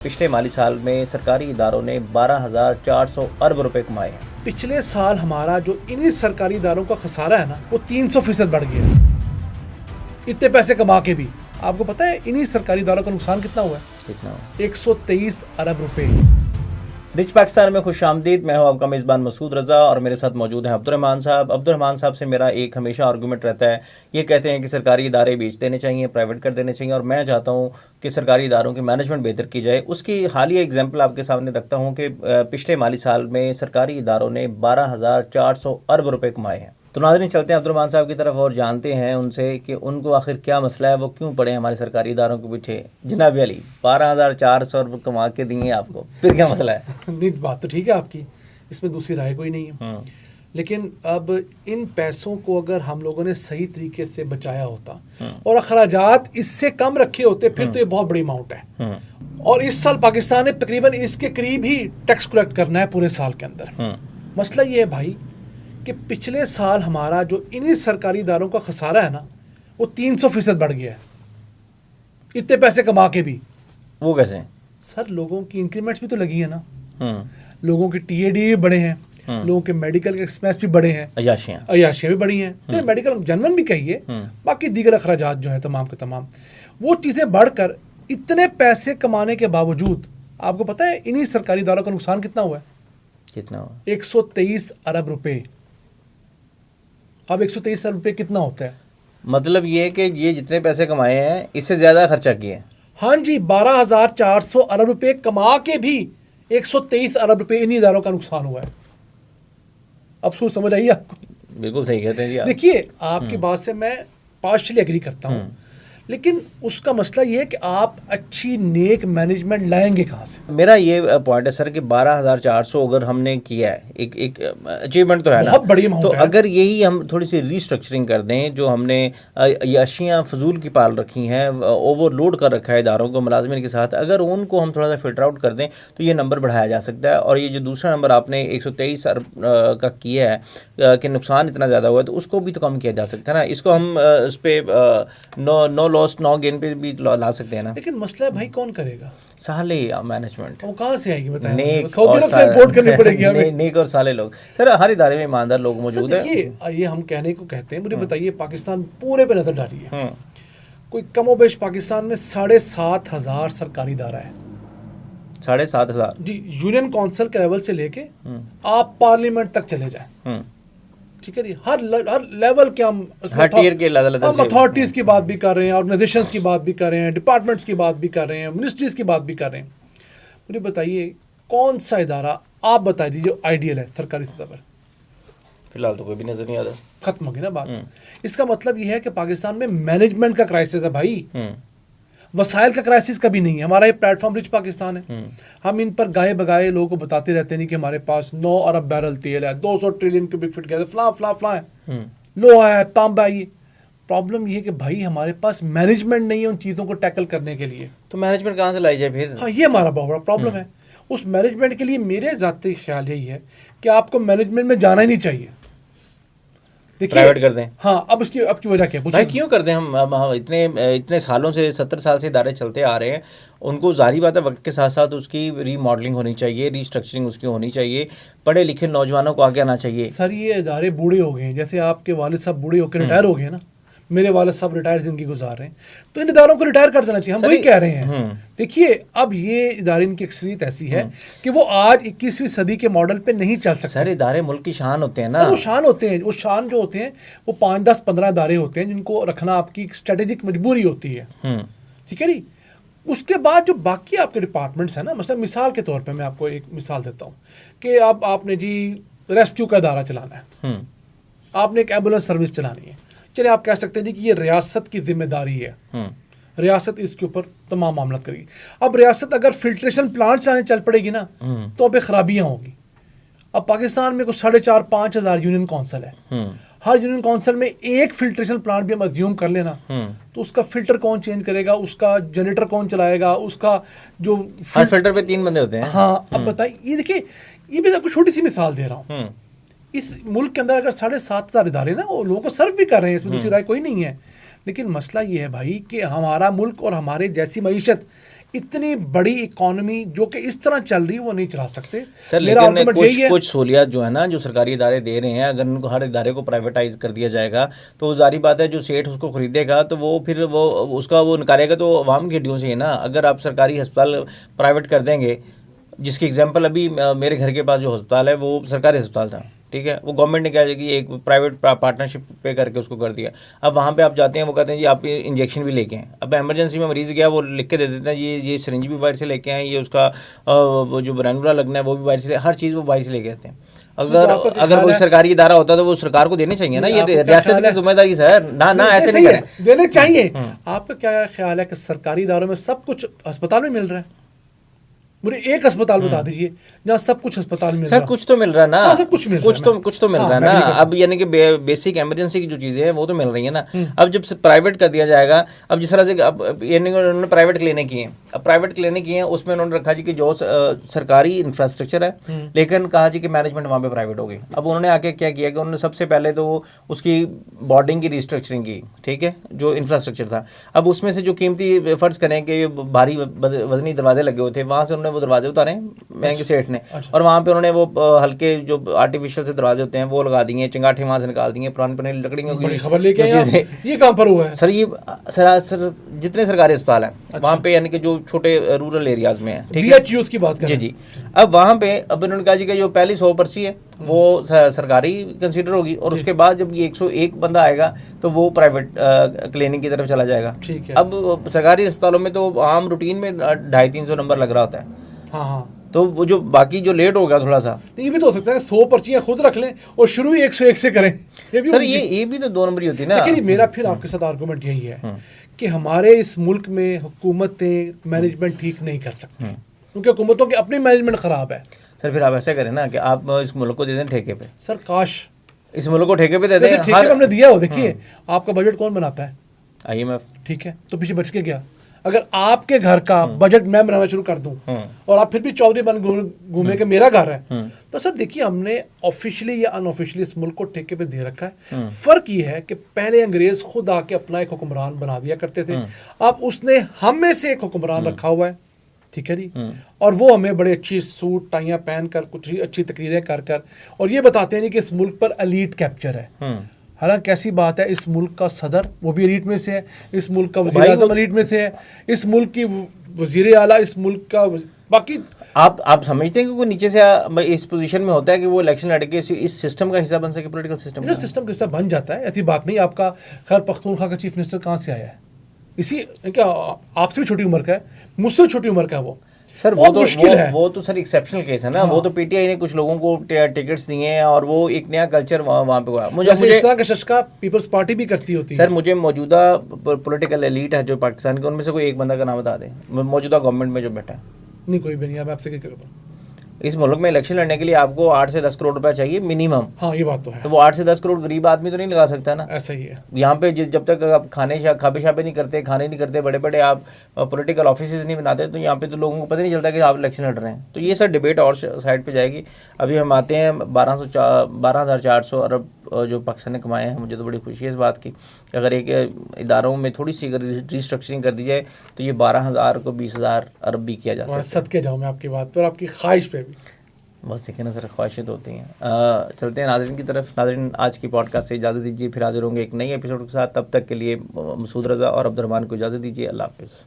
पिछले माली साल में सरकारी इदारों ने 12,400 अरब रुपए कमाए हैं। पिछले साल हमारा जो इन्हीं सरकारी इदारों का खसारा है ना, वो 300% बढ़ गया। इतने पैसे कमा के भी आपको पता है इन्हीं सरकारी इदारों का नुकसान कितना हुआ है? कितना? 123 अरब रुपए। रिच पाकिस्तान में खुश आमदीद। मैं हूं आपका मेज़बान मसूद रज़ा और मेरे साथ मौजूद हैं अब्दुर्रहमान साहब। अब्दुर्रहमान साहब से मेरा एक हमेशा आर्गूमेंट रहता है, ये कहते हैं कि सरकारी इदारे बेच देने चाहिए, प्राइवेट कर देने चाहिए, और मैं चाहता हूं कि सरकारी इदारों की मैनेजमेंट बेहतर की जाए। उसकी हालिया एग्जाम्पल आपके सामने रखता हूं कि पिछले माली साल में सरकारी इदारों ने 12,400 अरब रुपये कमाए हैं। तो नाज़रीन, चलते हैं अब्दुर्रहमान साहब की तरफ और जानते हैं उनसे कि उनको आखिर क्या मसला है, वो क्यों पड़े हैं हमारे सरकारी इदारों के पीछे। जनाब अली, 12,400 रुपये कमा के दिए आपको, फिर क्या मसला है? नहीं, बात तो ठीक है आपकी, इसमें दूसरी राय कोई नहीं है। लेकिन अब इन पैसों को अगर हम लोगों ने सही तरीके से बचाया होता और अखराजात इससे कम रखे होते, फिर तो ये बहुत बड़ी अमाउंट है। और इस साल पाकिस्तान ने तकरीबन इसके करीब ही टैक्स कलेक्ट करना है पूरे साल के अंदर। मसला ये है भाई कि पिछले साल हमारा जो इन्हीं सरकारी इदारों का खसारा है ना, वो 300% बढ़ गया है। इतने पैसे कमा के भी। वो कैसे? सर, लोगों की इंक्रीमेंट्स भी तो लगी है ना, लोगों के टीएडी भी बढ़े हैं, लोगों के मेडिकल के एक्सपेंस भी बढ़े हैं, अयाशियाँ भी बढ़ी हैं, तो मेडिकल जनवन भी कहिए, बाकी दीगर अखराजात जो है तमाम के तमाम, वो चीज़ें बढ़कर इतने पैसे कमाने के बावजूद आपको पता है इन्हीं सरकारी इदारों का नुकसान कितना हुआ है? कितना हुआ? 123 अरब रुपए। अब 123 अरब रुपये कितना होता है? मतलब ये कि ये जितने पैसे कमाए हैं इससे ज़्यादा खर्चा किए हैं। हाँ जी, 12,400 अरब रुपये कमा के भी 123 अरब रुपये इन्हीं इदारों का नुकसान हुआ है। अब सोच समझ आई आपको? बिल्कुल सही कहते हैं जी आप। देखिए, आपकी बात से मैं पार्शियली एग्री करता हूँ, लेकिन उसका मसला ये है कि आप अच्छी नेक मैनेजमेंट लाएंगे कहाँ से? मेरा ये पॉइंट है सर कि 12,400 अगर हमने किया है, एक अचीवमेंट तो है ना, बहुत बड़ी अमाउंट तो है। अगर यही हम थोड़ी सी रीस्ट्रक्चरिंग कर दें, जो हमने याशियाँ फजूल की पाल रखी हैं, ओवरलोड कर रखा है इदारों को मुलाजमिन के साथ, अगर उनको हम थोड़ा सा फिल्टर आउट कर दें तो ये नंबर बढ़ाया जा सकता है। और ये जो दूसरा नंबर आपने 123 अरब का किया है कि नुकसान इतना ज़्यादा हुआ है, तो उसको भी तो कम किया जा सकता है ना। इसको हम इस पर नो लॉस नो गेन पे भी ला सकते हैं ना। लेकिन मसला है भाई, कौन करेगा? साले मैनेजमेंट वो कहाँ से आएगी बताएं? नेक सऊदी अरब से इंपोर्ट करनी पड़ेगी हमें। नेक और साले लोग। सर, हर इदारे में ईमानदार लोग मौजूद है। देखिए, ये हम कहने को कहते हैं, मुझे बताइए, पाकिस्तान पूरे पे नजर डालिए, कोई कमोबेश पाकिस्तान में 7,500 सरकारी इदारा है। 7,500 जी, यूनियन काउंसिल के लेवल से लेके आप पार्लियामेंट तक चले जाएं, ठीक है जी, हर लेवल के हम हर टियर के अथॉरिटीज की बात भी कर रहे हैं, ऑर्गेनाइजेशंस की बात भी कर रहे हैं, डिपार्टमेंट्स की बात भी कर रहे हैं, मिनिस्ट्रीज की बात भी कर रहे हैं। मुझे बताइए, कौन सा इदारा आप बता दीजिए आइडियल है सरकारी सतह पर? फिलहाल तो कोई भी नजर नहीं आता। खत्म हो गई ना बात। इसका मतलब यह है कि पाकिस्तान में मैनेजमेंट का क्राइसिस है भाई, वसाइल का क्राइसिस कभी नहीं है। हमारा ये प्लेटफॉर्म रिच पाकिस्तान है, हम इन पर गाए बगाए लोगों को बताते रहते नहीं कि हमारे पास 9 अरब बैरल तेल है, 200 ट्रिलियन क्यूबिक फीट गैस, फला फला फला है, लोहा है, तांबा है। प्रॉब्लम ये है कि भाई हमारे पास मैनेजमेंट नहीं है उन चीज़ों को टैकल करने के लिए। तो मैनेजमेंट कहाँ से लाई जाए फिर? हाँ, ये हमारा बहुत बड़ा प्रॉब्लम है। उस मैनेजमेंट के लिए मेरे ज़ाती ख्याल यही है कि आपको मैनेजमेंट में जाना ही नहीं चाहिए। प्राइवेट कर दें। हाँ, अब की वजह क्या भाई? क्यों कर दें? हम इतने सालों से 70 साल से इदारे चलते आ रहे हैं, उनको जाहिर बात है वक्त के साथ साथ उसकी रीमॉडलिंग होनी चाहिए, रीस्ट्रक्चरिंग उसकी होनी चाहिए, पढ़े लिखे नौजवानों को आगे आना चाहिए। सर, ये इदारे बूढ़े हो गए हैं, जैसे आपके वालिद साहब बूढ़े होकर रिटायर हो गए ना, मेरे वालिद साहब रिटायर जिंदगी गुजार रहे हैं, तो इन इदारों को रिटायर कर देना चाहिए। हम वही कह रहे हैं। देखिए, अब ये इदारे की अक्सरियत ऐसी है कि वो आज 21वीं सदी के मॉडल पे नहीं चल सकते। सर, इदारे मुल्क की शान होते हैं ना। सर, वो शान होते हैं, वो शान जो होते हैं वो 5, 10, 15 इदारे होते हैं जिनको रखना आपकी स्ट्रेटेजिक मजबूरी होती है, ठीक है नी। उसके बाद जो बाकी आपके डिपार्टमेंट्स हैं ना, मतलब मिसाल के तौर पे मैं आपको एक मिसाल देता हूँ कि अब आपने जी रेस्क्यू का इदारा चलाना है, आपने एक एम्बुलेंस सर्विस चलानी है। चलिए, आप कह सकते हैं जी कि ये रियासत की जिम्मेदारी है, रियासत इसके ऊपर तमाम मामला करेगी। अब रियासत अगर फिल्ट्रेशन प्लांट चलाने चल पड़ेगी ना, तो अब खराबियाँ होंगी। अब पाकिस्तान में कुछ 4,500-5 हज़ार यूनियन काउंसिल है, हर यूनियन काउंसिल में एक फिल्ट्रेशन प्लांट भी हम अज्यूम कर लेना, तो उसका फिल्टर कौन चेंज करेगा, उसका जनरेटर कौन चलाएगा, उसका जो हर फिल्टर पे 3 बंदे होते हैं। हाँ, अब बताइए, ये देखिए, ये भी आपको छोटी सी मिसाल दे रहा हूँ। इस मुल्क के अंदर अगर 7,500 इदारे ना, वो लोगों को सर्व भी कर रहे हैं, इसमें दूसरी राय कोई नहीं है। लेकिन मसला ये है भाई कि हमारा मुल्क और हमारे जैसी मईशत इतनी बड़ी इकोनॉमी जो कि इस तरह चल रही है वो नहीं चला सकते। सर मेरा लेकिन आर्गुमेंट यही कुछ है। कुछ सहूलियत जो है ना, जो सरकारी इदारे दे रहे हैं, अगर उनको हर इदारे को प्राइवेटाइज कर दिया जाएगा तो वो जारी बात है जो सेठ उसको खरीदेगा तो वो फिर वो उसका वो निकालेगा तो आवाम की हड्डियों से ही ना। अगर आप सरकारी अस्पताल प्राइवेट कर देंगे, जिसकी एग्जांपल अभी मेरे घर के पास जो अस्पताल है वो सरकारी अस्पताल था, ठीक है, वो गवर्नमेंट ने क्या है कि एक प्राइवेट पार्टनरशिप पे करके उसको कर दिया। अब वहाँ पे आप जाते हैं, वो कहते हैं जी आप इंजेक्शन भी लेके आएँ। अब इमरजेंसी में मरीज़ गया, वो लिख के दे देते हैं ये सिरिंज भी बाहर से लेके आएँ, ये उसका वो जो ब्रैनुला लगना है वो भी बाहर से, हर चीज़ वो बाहर से लेके आते हैं। अगर कोई सरकारी इदारा होता तो वो सरकार को देने चाहिए ना, ये रियासत की जिम्मेदारी सर ना ऐसे नहीं करें, देने चाहिए। आपका क्या ख्याल है कि सरकारी इदारों में सब कुछ अस्पताल में मिल रहा है? मुझे एक अस्पताल बता दीजिए जहाँ सब कुछ अस्पताल में मिल रहा है। सर कुछ तो मिल रहा है ना। हाँ, सब कुछ मिल रहा है। कुछ तो मिल रहा है ना। अब यानी कि बेसिक इमरजेंसी की जो चीज़ें हैं वो तो मिल रही है ना। अब जब से प्राइवेट कर दिया जाएगा, अब जिस तरह से अब यानी उन्होंने प्राइवेट क्लिनिक किए हैं, अब प्राइवेट क्लिनिक किए हैं उसमें उन्होंने रखा जी कि जो सरकारी इंफ्रास्ट्रक्चर है, लेकिन कहा जी कि मैनेजमेंट वहाँ पे प्राइवेट हो गई। अब उन्होंने आके क्या किया कि उन्होंने सबसे पहले तो उसकी बोर्डिंग की रिस्ट्रक्चरिंग की, ठीक है, जो इंफ्रास्ट्रक्चर था। अब उसमें से जो कीमती फर्ज करें कि भारी वजनी दरवाजे लगे हुए थे, वहाँ से उन्होंने वो दरवाजे उतारे महंगे सेठ ने, और वहाँ पे उन्होंने वो हल्के जो आर्टिफिशियल से दरवाजे होते हैं वो लगा दिए, चिंगाठे वहाँ से निकाल दिए, पुरानी लकड़ियों की खबर लेके आए। ये कहाँ पर हुआ है सर? ये सर जितने सरकारी अस्पताल हैं वहाँ पे यानी कि जो छोटे रूरल एरियाज में है, ठीक है, BHUs की बात करें जी। अब वहाँ पे अब इन्होंने कहा जी कि जो पहली 100 पर्ची है वो सरकारी कंसीडर होगी, और उसके बाद जब ये 101 बंदा आएगा तो वो प्राइवेट क्लिनिक की तरफ चला जाएगा। ठीक है। अब सरकारी अस्पतालों में तो आम रूटीन में 250-300 नंबर लग रहा होता है। हाँ, तो वो जो बाकी जो लेट होगा थोड़ा सा, ये भी तो हो सकता है 100 पर्चियां खुद रख लें और शुरू ही 101 से करें। ये भी सर ये भी तो 2 नंबरी होती है ना। लेकिन मेरा फिर आपके साथ आर्गुमेंट यही है कि हमारे इस मुल्क में हुकूमतें मैनेजमेंट ठीक नहीं कर सकती, क्योंकि हुकूमतों की अपनी मैनेजमेंट खराब है। सर फिर आप ऐसा करें ना कि आप इस मुल्क को दे दें ठेके पे। सर काश इस मुल्क को ठेके पे दे दें। ठेके पे हमने दिया हो। देखिए आपका बजट कौन बनाता है? IMF। ठीक है, तो पीछे बच के गया। अगर आपके घर का बजट मैं बनाना शुरू कर दूं और आप फिर भी चौधरी बन घूमे के मेरा घर है, तो सर देखिए हमने ऑफिशियली या अनऑफिशियली इस मुल्क को ठेके पे दे रखा है। फर्क ये है कि पहले अंग्रेज खुद आके अपना एक हुक्मरान बना दिया करते थे, अब उसने हम में से एक हुक्मरान रखा हुआ है, ठीक है जी, और वो हमें बड़े अच्छी सूट टाइयां पहन कर कुछ अच्छी तकरीरें कर कर और ये बताते हैं कि इस मुल्क पर एलीट कैप्चर है। हालांकि कैसी बात है, इस मुल्क का सदर वो भी एलीट में से है, इस मुल्क का वज़ीर आज़म एलीट में से है, इस मुल्क की वज़ीर आला, इस मुल्क का बाकी आप समझते हैं कि कोई नीचे से इस पोजीशन में होता है कि वो इलेक्शन लड़के इस सिस्टम का हिस्सा बन सके, पॉलिटिकल सिस्टम का? सिस्टम का हिस्सा बन जाता है, ऐसी बात नहीं। आपका खैर पख्तूनख्वा का चीफ मिनिस्टर कहाँ से आया है? इसी क्या आपसे भी छोटी उम्र का है, मुझसे भी छोटी उम्र का है वो। सर वो तो सर एक्सेप्शनल केस है ना। वो तो PTI ने कुछ लोगों को टिकट्स दिए हैं और वो एक नया कल्चर वहाँ पे हुआ। मुझे इस तरह का शशका पीपल्स पार्टी भी करती होती है। सर मुझे मौजूदा पॉलिटिकल एलीट है जो पाकिस्तान के, उनमें से कोई एक बंदा का नाम बता दें मौजूदा गवर्नमेंट में जो बैठा है। नहीं, कोई भी नहीं। अब आपसे क्या करता? इस मुल्क में इलेक्शन लड़ने के लिए आपको 8 से 10 करोड़ रुपया चाहिए मिनिमम। हाँ, ये बात तो है। तो वो 8 से 10 करोड़ गरीब आदमी तो नहीं लगा सकता ना। ऐसा ही है यहाँ पे जब तक आप खाबे शाबे नहीं करते, खाने नहीं करते, बड़े बड़े आप पॉलिटिकल ऑफिस नहीं बनाते, तो यहाँ पे तो लोगों को पता नहीं चलता कि आप इलेक्शन लड़ रहे हैं। तो ये सर डिबेट और साइड पे जाएगी। अभी हम आते हैं 12,400 अरब जो पाकिस्तान ने कमाए हैं। मुझे तो बड़ी खुशी है इस बात की कि अगर एक इदारों में थोड़ी सी अगर रिस्ट्रक्चरिंग कर दी जाए तो ये 12,000 को 20,000 अरब भी किया जा सकता है। सदके जाऊँ मैं आपकी बात पर, आपकी ख्वाहिश पे भी। बस देखें ना सर, ख्वाहिशें तो होती हैं। चलते हैं नाज़रीन की तरफ। नाज़रीन आज की पॉडकास्ट से इजाज़त दीजिए, फिर हाजिर होंगे एक नई एपिसोड के साथ। तब तक के लिए मसूद रज़ा और अब्दुर्रहमान को इजाज़त दीजिए। अल्लाह हाफ़िज़।